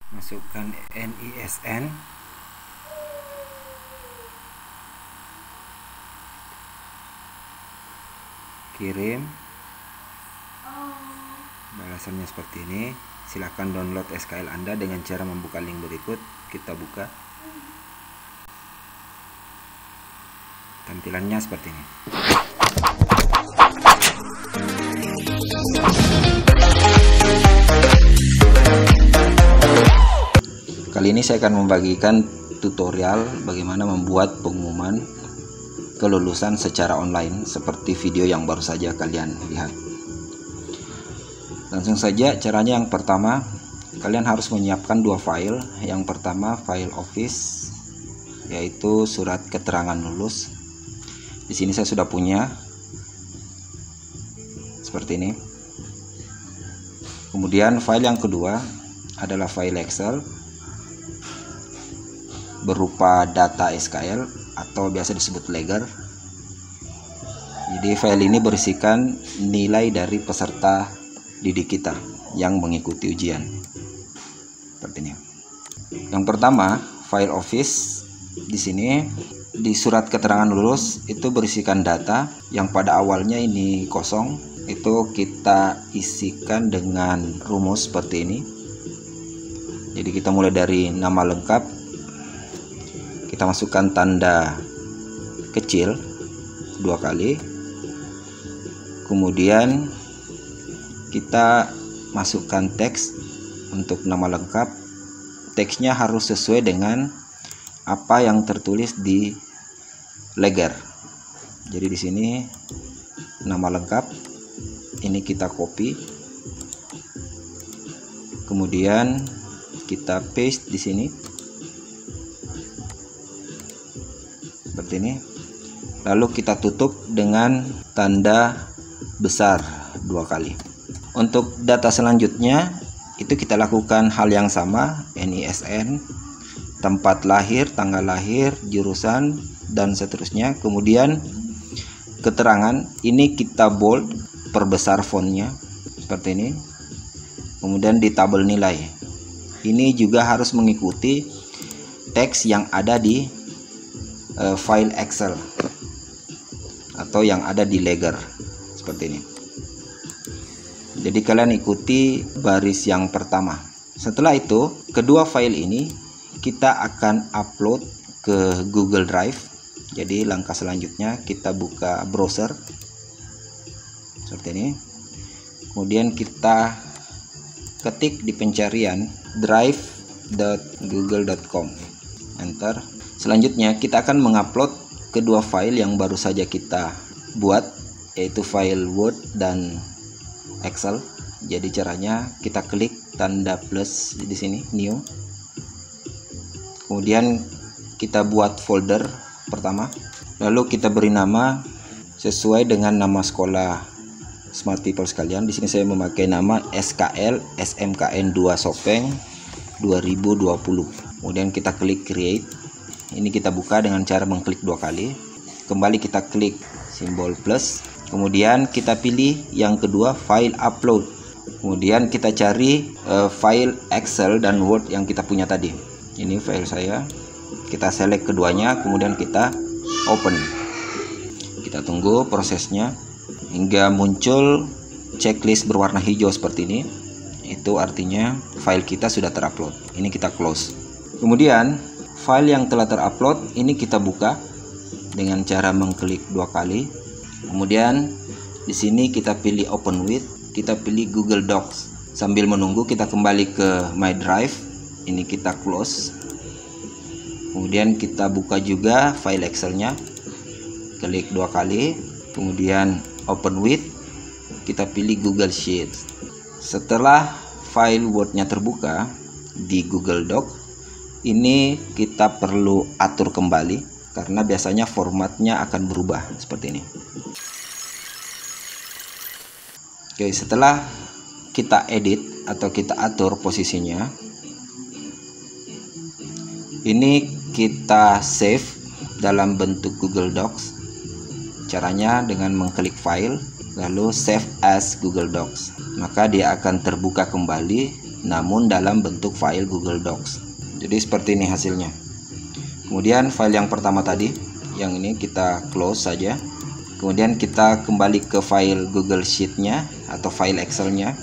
Masukkan NISN, kirim. Balasannya seperti ini. Silahkan download SKL Anda dengan cara membuka link berikut. Kita buka. Tampilannya seperti ini. Kali ini saya akan membagikan tutorial bagaimana membuat pengumuman kelulusan secara online seperti video yang baru saja kalian lihat. Langsung saja caranya. Yang pertama, kalian harus menyiapkan dua file. Yang pertama file Office, yaitu surat keterangan lulus. Di sini saya sudah punya seperti ini. Kemudian file yang kedua adalah file Excel berupa data SKL atau biasa disebut ledger. Jadi file ini berisikan nilai dari peserta didik kita yang mengikuti ujian. Seperti ini. Yang pertama, file Office. Di sini di surat keterangan lulus itu berisikan data yang pada awalnya ini kosong. Itu kita isikan dengan rumus seperti ini. Jadi kita mulai dari nama lengkap. Kita masukkan tanda kecil 2 kali. Kemudian kita masukkan teks untuk nama lengkap. Teksnya harus sesuai dengan apa yang tertulis di ledger. Jadi di sini nama lengkap ini kita copy. Kemudian kita paste di sini. Seperti ini. Lalu kita tutup dengan tanda besar 2 kali. Untuk data selanjutnya itu kita lakukan hal yang sama, NISN, tempat lahir, tanggal lahir, jurusan, dan seterusnya. Kemudian keterangan ini kita bold, perbesar fontnya seperti ini. Kemudian di tabel nilai ini juga harus mengikuti teks yang ada di file Excel atau yang ada di ledger seperti ini. Jadi kalian ikuti baris yang pertama. Setelah itu, kedua file ini kita akan upload ke Google Drive. Jadi langkah selanjutnya kita buka browser seperti ini. Kemudian kita ketik di pencarian drive.google.com, enter. Selanjutnya kita akan mengupload kedua file yang baru saja kita buat, yaitu file Word dan Excel. Jadi caranya kita klik tanda plus di sini, new. Kemudian kita buat folder pertama. Lalu kita beri nama sesuai dengan nama sekolah Smart People sekalian. Di sini saya memakai nama SKL SMKN 2 Sopeng 2020. Kemudian kita klik create. Ini kita buka dengan cara mengklik 2 kali. Kembali kita klik simbol plus. Kemudian kita pilih yang kedua, file upload. Kemudian kita cari file Excel dan Word yang kita punya tadi. Ini file saya. Kita select keduanya, kemudian kita open. Kita tunggu prosesnya hingga muncul checklist berwarna hijau seperti ini. Itu artinya file kita sudah terupload. Ini kita close. Kemudian file yang telah terupload ini kita buka dengan cara mengklik 2 kali. Kemudian di sini kita pilih open with, kita pilih Google Docs. Sambil menunggu kita kembali ke My Drive. Ini kita close. Kemudian kita buka juga file Excelnya. Klik 2 kali. Kemudian open with, kita pilih Google Sheets. Setelah file Word-nya terbuka di Google Doc, ini kita perlu atur kembali karena biasanya formatnya akan berubah seperti ini. Oke, setelah kita edit atau kita atur posisinya, ini kita save dalam bentuk Google Docs. Caranya dengan mengklik file lalu save as Google Docs, maka dia akan terbuka kembali namun dalam bentuk file Google Docs. Jadi seperti ini hasilnya. Kemudian file yang pertama tadi, yang ini kita close saja. Kemudian kita kembali ke file Google Sheet-nya atau file Excel-nya.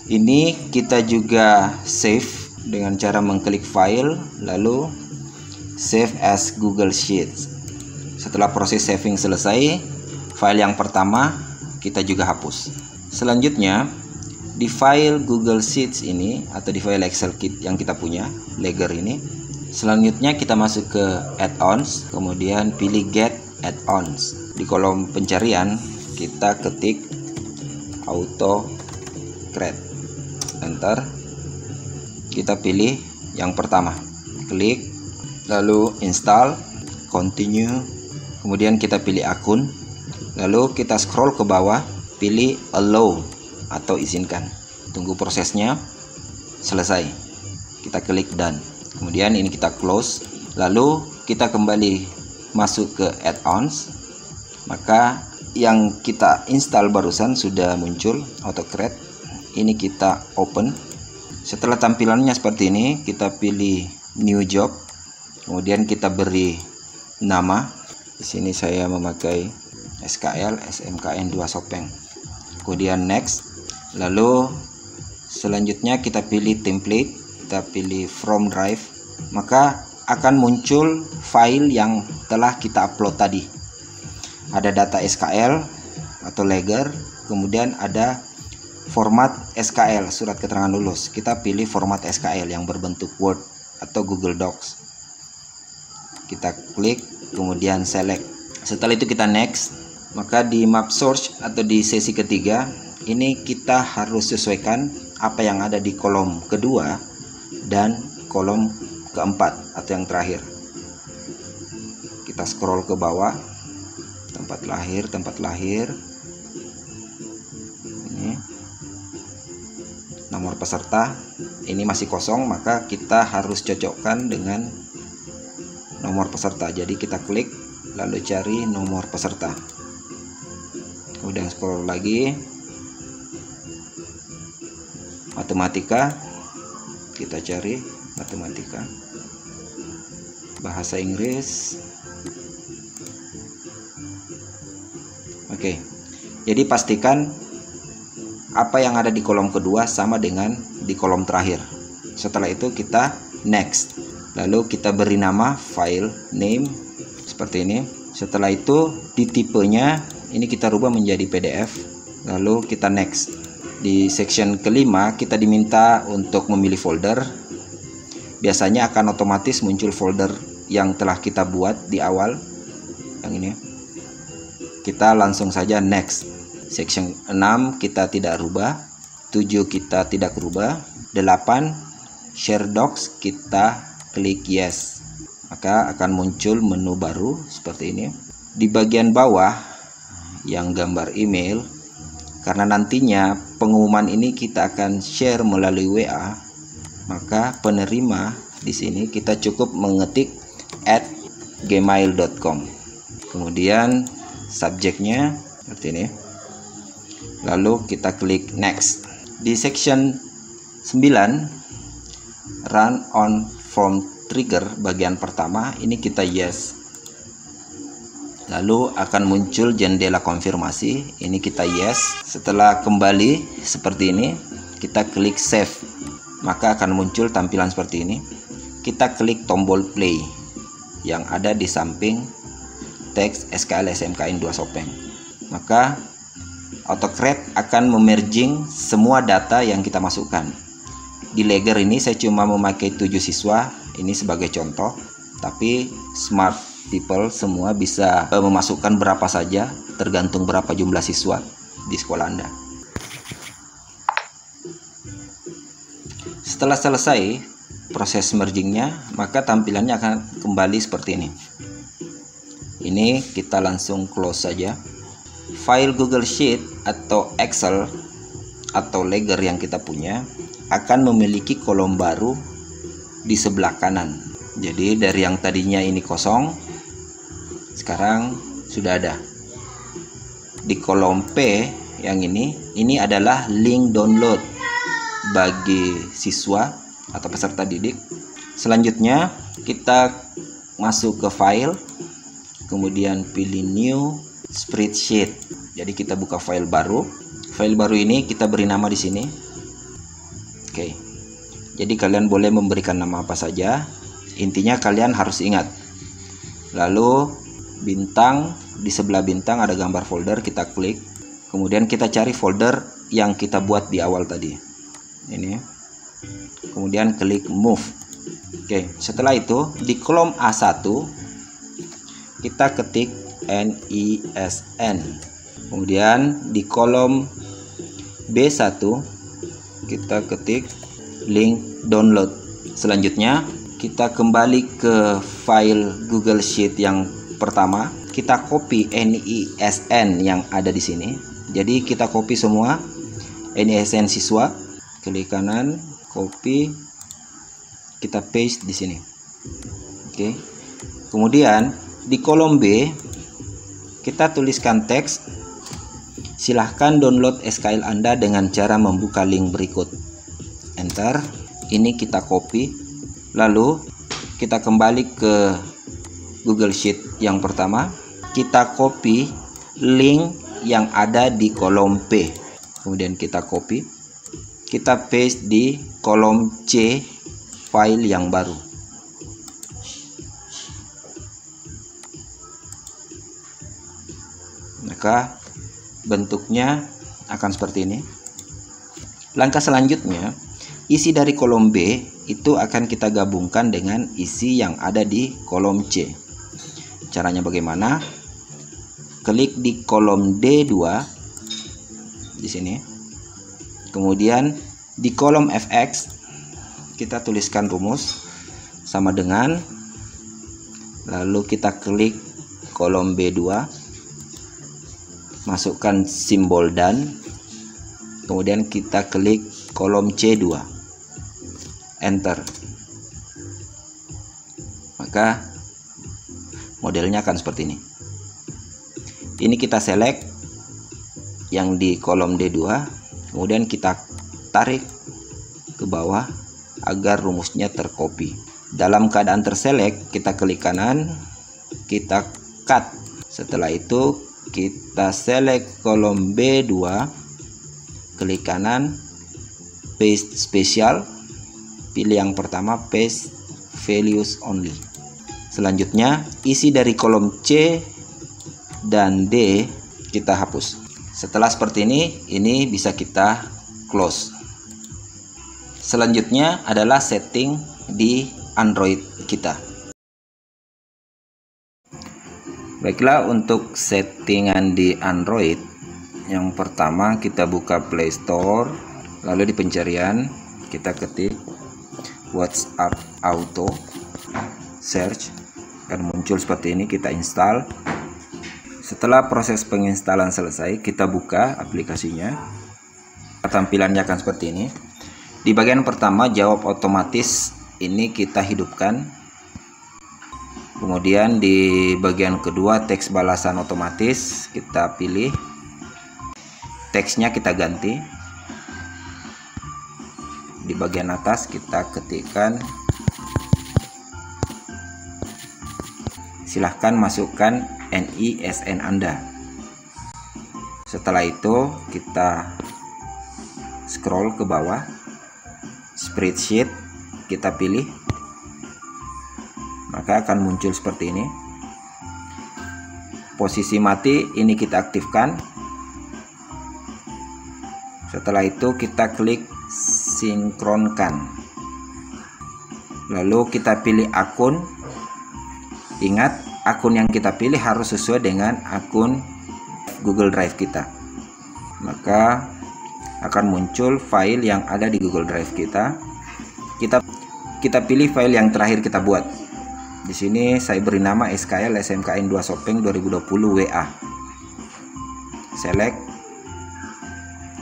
Ini kita juga save dengan cara mengklik file lalu save as Google Sheets. Setelah proses saving selesai, file yang pertama kita juga hapus. Selanjutnya di file Google Sheets ini atau di file Excel kit yang kita punya, Legger ini, selanjutnya kita masuk ke add-ons, kemudian pilih get add-ons. Di kolom pencarian kita ketik AutoCred, enter, kita pilih yang pertama, klik, lalu install, continue, kemudian kita pilih akun, lalu kita scroll ke bawah, pilih allow atau izinkan, tunggu prosesnya selesai, kita klik done. Kemudian ini kita close, lalu kita kembali masuk ke add-ons. Maka yang kita install barusan sudah muncul, AutoCred. Ini kita open. Setelah tampilannya seperti ini, kita pilih new job. Kemudian kita beri nama. Di sini saya memakai SKL SMKN 2 Sopeng. Kemudian next. Lalu selanjutnya kita pilih template, kita pilih from drive. Maka akan muncul file yang telah kita upload tadi. Ada data SKL atau Legger, kemudian ada format SKL, surat keterangan lulus. Kita pilih format SKL yang berbentuk Word atau Google Docs. Kita klik, kemudian select. Setelah itu kita next. Maka di map source atau di sesi ketiga, ini kita harus sesuaikan apa yang ada di kolom kedua dan kolom keempat atau yang terakhir. Kita scroll ke bawah, tempat lahir, ini nomor peserta, ini masih kosong, maka kita harus cocokkan dengan nomor peserta. Jadi kita klik lalu cari nomor peserta, kemudian scroll lagi, matematika, kita cari matematika, bahasa Inggris. Oke, jadi pastikan apa yang ada di kolom kedua sama dengan di kolom terakhir. Setelah itu kita next, lalu kita beri nama file name seperti ini. Setelah itu di tipenya ini kita rubah menjadi PDF, lalu kita next. Di section kelima kita diminta untuk memilih folder. Biasanya akan otomatis muncul folder yang telah kita buat di awal, yang ini. Kita langsung saja next. Section 6 kita tidak rubah, 7 kita tidak rubah, 8 share docs kita klik yes. Maka akan muncul menu baru seperti ini. Di bagian bawah yang gambar email, karena nantinya pengumuman ini kita akan share melalui WA, maka penerima di sini kita cukup mengetik @gmail.com. Kemudian subjeknya seperti ini, lalu kita klik next. Di section 9 run on form trigger bagian pertama ini kita yes, lalu akan muncul jendela konfirmasi, ini kita yes. Setelah kembali seperti ini kita klik save, maka akan muncul tampilan seperti ini. Kita klik tombol play yang ada di samping teks SKL SMKN 2 Sopeng, maka AutoCred akan memerging semua data yang kita masukkan. Di Legger ini saya cuma memakai 7 siswa, ini sebagai contoh, tapi smart people semua bisa memasukkan berapa saja, tergantung berapa jumlah siswa di sekolah Anda. Setelah selesai proses mergingnya, maka tampilannya akan kembali seperti ini. Ini kita langsung close saja. File Google Sheet atau Excel atau Legger yang kita punya akan memiliki kolom baru di sebelah kanan. Jadi dari yang tadinya ini kosong, sekarang sudah ada. Di kolom P yang ini adalah link download. bagi siswa atau peserta didik. Selanjutnya kita masuk ke file, kemudian pilih new spreadsheet. Jadi kita buka file baru. File baru ini kita beri nama di sini. Oke. Jadi kalian boleh memberikan nama apa saja. Intinya kalian harus ingat. Lalu bintang, di sebelah bintang ada gambar folder, kita klik. Kemudian kita cari folder yang kita buat di awal tadi. Ini. Kemudian klik move. Oke, setelah itu di kolom A1 kita ketik NISN. Kemudian di kolom B1 kita ketik link download. Selanjutnya kita kembali ke file Google Sheet yang pertama. Kita copy NISN yang ada di sini. Jadi kita copy semua NISN siswa. Klik kanan, copy, kita paste di sini. Oke. Kemudian di kolom B kita tuliskan teks, silahkan download SKL Anda dengan cara membuka link berikut. Enter. Ini kita copy. Lalu kita kembali ke Google Sheet yang pertama. Kita copy link yang ada di kolom P. Kemudian kita copy. Kita paste di kolom C file yang baru. Maka bentuknya akan seperti ini. Langkah selanjutnya, isi dari kolom B itu akan kita gabungkan dengan isi yang ada di kolom C. Caranya bagaimana? Klik di kolom D2 di sini. Kemudian di kolom FX kita tuliskan rumus sama dengan, lalu kita klik kolom B2, masukkan simbol dan, kemudian kita klik kolom C2, enter. Maka modelnya akan seperti ini. Ini kita select yang di kolom D2, kemudian kita tarik ke bawah agar rumusnya tercopy. Dalam keadaan terselect, kita klik kanan, kita cut. Setelah itu kita select kolom B2, klik kanan, paste spesial, pilih yang pertama, paste values only. Selanjutnya isi dari kolom C dan D kita hapus. Setelah seperti ini bisa kita close. Selanjutnya adalah setting di Android kita. Baiklah, untuk settingan di Android, yang pertama kita buka Play Store, lalu di pencarian kita ketik WhatsApp Auto, search, akan muncul seperti ini. Kita install. Setelah proses penginstalan selesai, kita buka aplikasinya. Tampilannya akan seperti ini. Di bagian pertama, jawab otomatis, ini kita hidupkan. Kemudian di bagian kedua, teks balasan otomatis, kita pilih. Teksnya kita ganti. Di bagian atas kita ketikkan, silahkan masukkan NISN Anda. Setelah itu kita scroll ke bawah, spreadsheet kita pilih, maka akan muncul seperti ini. Posisi mati ini kita aktifkan. Setelah itu kita klik sinkronkan, lalu kita pilih akun. Ingat, akun yang kita pilih harus sesuai dengan akun Google Drive kita. Maka akan muncul file yang ada di Google Drive kita. Kita pilih file yang terakhir kita buat. Di sini saya beri nama SKL SMKN 2 Sopeng 2020 WA. Select.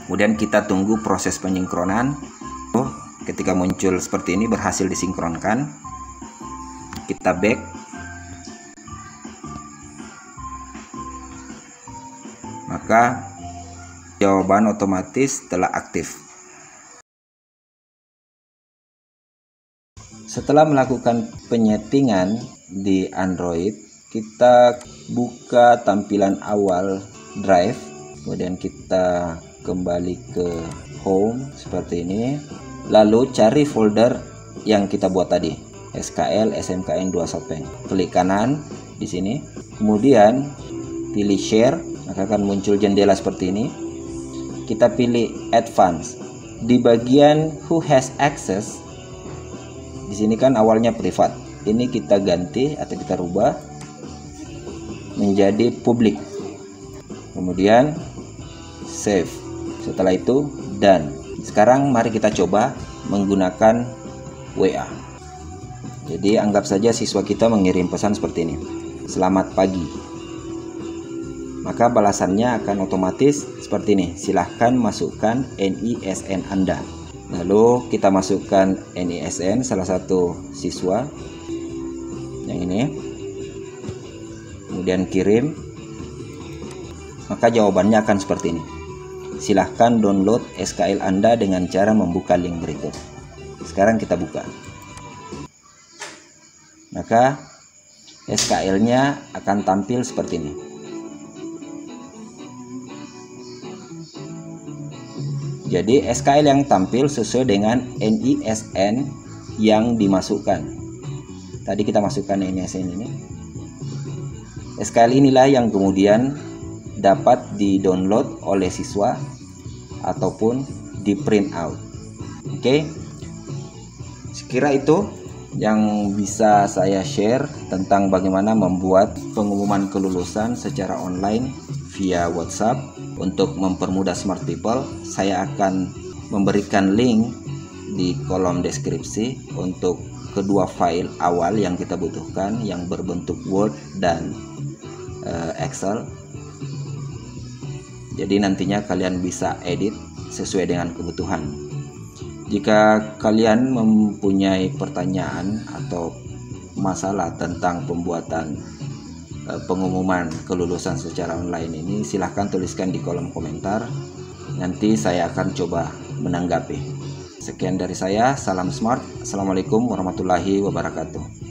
Kemudian kita tunggu proses penyinkronan. Ketika muncul seperti ini, berhasil disinkronkan. Kita back. Maka jawaban otomatis telah aktif. Setelah melakukan penyetingan di Android, kita buka tampilan awal Drive, kemudian kita kembali ke Home seperti ini, lalu cari folder yang kita buat tadi, SKL SMKN 2 Shopeng. Klik kanan di sini, kemudian pilih Share, maka akan muncul jendela seperti ini. Kita pilih Advance. Di bagian Who has access, di sini kan awalnya privat, ini kita ganti atau kita rubah menjadi publik. Kemudian save. Setelah itu done. Sekarang mari kita coba menggunakan WA. Jadi anggap saja siswa kita mengirim pesan seperti ini, selamat pagi. Maka balasannya akan otomatis seperti ini, silahkan masukkan NISN Anda. Lalu kita masukkan NISN salah satu siswa yang ini, kemudian kirim. Maka jawabannya akan seperti ini, silahkan download SKL Anda dengan cara membuka link berikut. Sekarang kita buka, maka SKL-nya akan tampil seperti ini. Jadi SKL yang tampil sesuai dengan NISN yang dimasukkan. Tadi kita masukkan NISN ini. SKL inilah yang kemudian dapat di-download oleh siswa ataupun di-print out. Oke. Sekira itu yang bisa saya share tentang bagaimana membuat pengumuman kelulusan secara online via WhatsApp. Untuk mempermudah smart people, saya akan memberikan link di kolom deskripsi untuk kedua file awal yang kita butuhkan, yang berbentuk Word dan Excel. Jadi nantinya kalian bisa edit sesuai dengan kebutuhan. Jika kalian mempunyai pertanyaan atau masalah tentang pembuatan pengumuman kelulusan secara online ini, silahkan tuliskan di kolom komentar. Nanti saya akan coba menanggapi. Sekian dari saya, salam smart. Assalamualaikum warahmatullahi wabarakatuh.